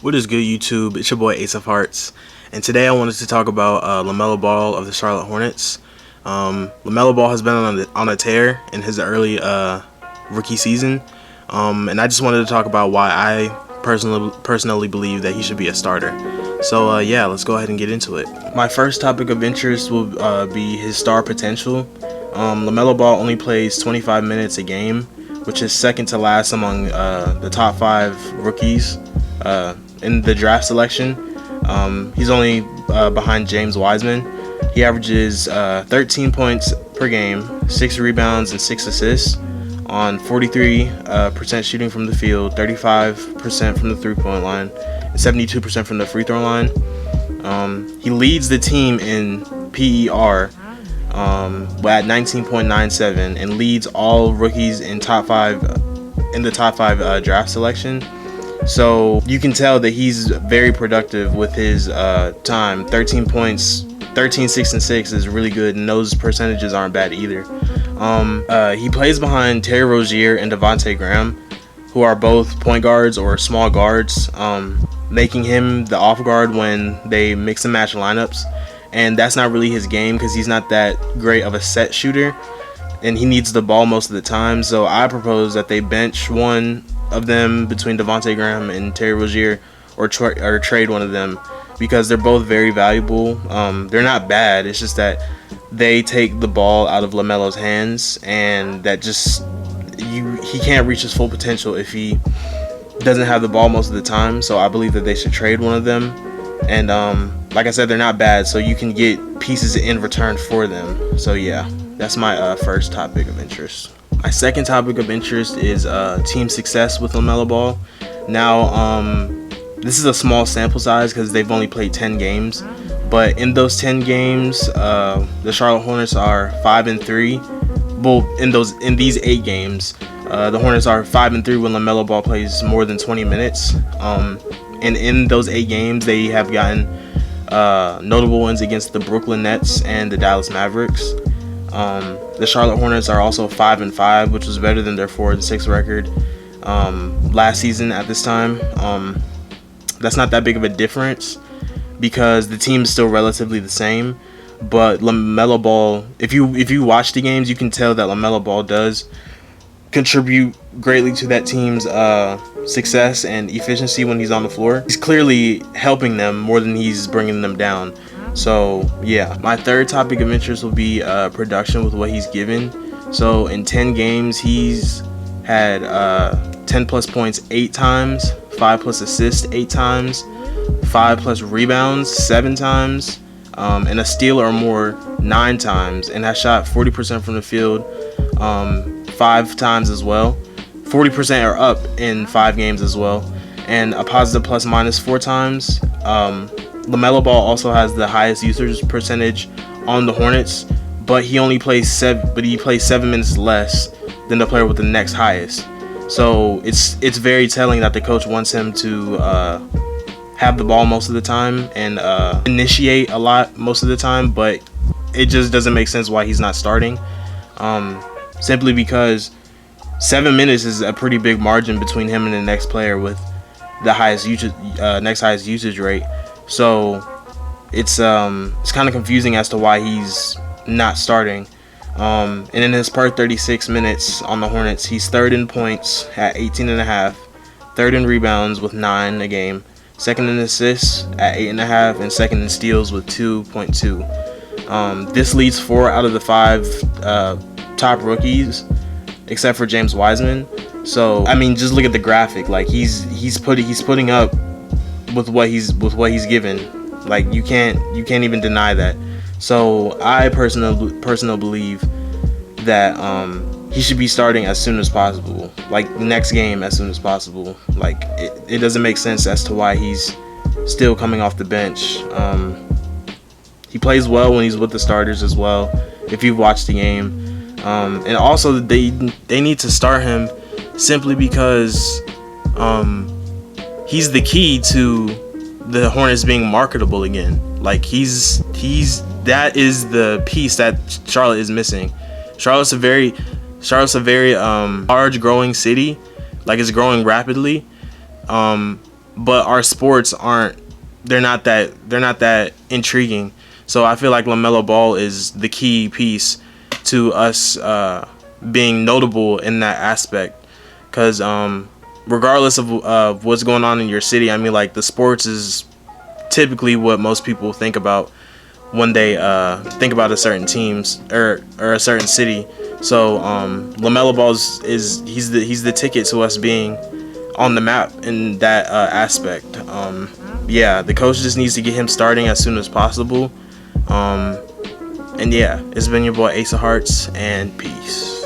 What is good, YouTube? It's your boy Ace of Hearts, and today I wanted to talk about Lamelo Ball of the Charlotte Hornets. Lamelo Ball has been on a tear in his early rookie season, and I just wanted to talk about why I personally believe that he should be a starter. So yeah, let's go ahead and get into it. My first topic of interest will be his star potential. Lamelo Ball only plays 25 minutes a game, which is second to last among the top 5 rookies in the draft selection. He's only behind James Wiseman. He averages 13 points per game, 6 rebounds, and 6 assists on 43% shooting from the field, 35% from the three-point line, and 72% from the free throw line. He leads the team in PER at 19.97 and leads all rookies in the top 5 draft selection. So you can tell that he's very productive with his time. 13 points, 13, 6, and 6 is really good, and those percentages aren't bad either. He plays behind Terry Rozier and Devontae Graham, who are both point guards or small guards, making him the off guard when they mix and match lineups. And that's not really his game because he's not that great of a set shooter, and he needs the ball most of the time. So I propose that they bench one of them between Devontae Graham and Terry Rozier, or trade one of them, because they're both very valuable. They're not bad. It's just that they take the ball out of LaMelo's hands, and that just he can't reach his full potential if he doesn't have the ball most of the time. So I believe that they should trade one of them. And like I said, they're not bad, so you can get pieces in return for them. So yeah, that's my first topic of interest. My second topic of interest is team success with Lamelo Ball. Now, this is a small sample size because they've only played 10 games, but in those 10 games, the Charlotte Hornets are 5-3. Well, in these 8 games, the Hornets are 5-3 when Lamelo Ball plays more than 20 minutes. And in those 8 games, they have gotten notable wins against the Brooklyn Nets and the Dallas Mavericks. The Charlotte Hornets are also 5-5, which was better than their 4-6 record last season at this time. That's not that big of a difference because the team is still relatively the same. But Lamelo Ball, if you watch the games, you can tell that Lamelo Ball does contribute greatly to that team's success and efficiency when he's on the floor. He's clearly helping them more than he's bringing them down. So yeah, my third topic of interest will be production with what he's given. So in 10 games, he's had 10 plus points 8 times, 5 plus assists 8 times, 5 plus rebounds 7 times, and a steal or more 9 times, and has shot 40% from the field 5 times as well. 40% are up in 5 games as well, and a positive plus minus 4 times. Lamelo Ball also has the highest usage percentage on the Hornets, but he only plays 7 minutes less than the player with the next highest. So it's very telling that the coach wants him to have the ball most of the time and initiate a lot most of the time, but it just doesn't make sense why he's not starting. Simply because 7 minutes is a pretty big margin between him and the next player with the highest next highest usage rate. So it's kind of confusing as to why he's not starting. And in his per 36 minutes on the Hornets, he's third in points at 18.5, third in rebounds with 9 a game, second in assists at 8.5, and second in steals with 2.2. This leads 4 out of the 5 top rookies, except for James Wiseman. So I mean, just look at the graphic. Like he's putting up with what he's given. Like you can't even deny that. So I personally believe that he should be starting as soon as possible. Like the next game as soon as possible. Like it doesn't make sense as to why he's still coming off the bench. He plays well when he's with the starters as well, if you've watched the game. And also they need to start him simply because he's the key to the Hornets being marketable again. Like that is the piece that Charlotte is missing. Charlotte's a very large growing city. Like it's growing rapidly. but our sports aren't. They're not that intriguing. So I feel like Lamelo Ball is the key piece to us being notable in that aspect. Because regardless of what's going on in your city, I mean, like, the sports is typically what most people think about when they think about a certain teams or a certain city. So Lamelo Ball he's the ticket to us being on the map in that aspect. Yeah, the coach just needs to get him starting as soon as possible. And yeah, it's been your boy Ace of Hearts, and peace.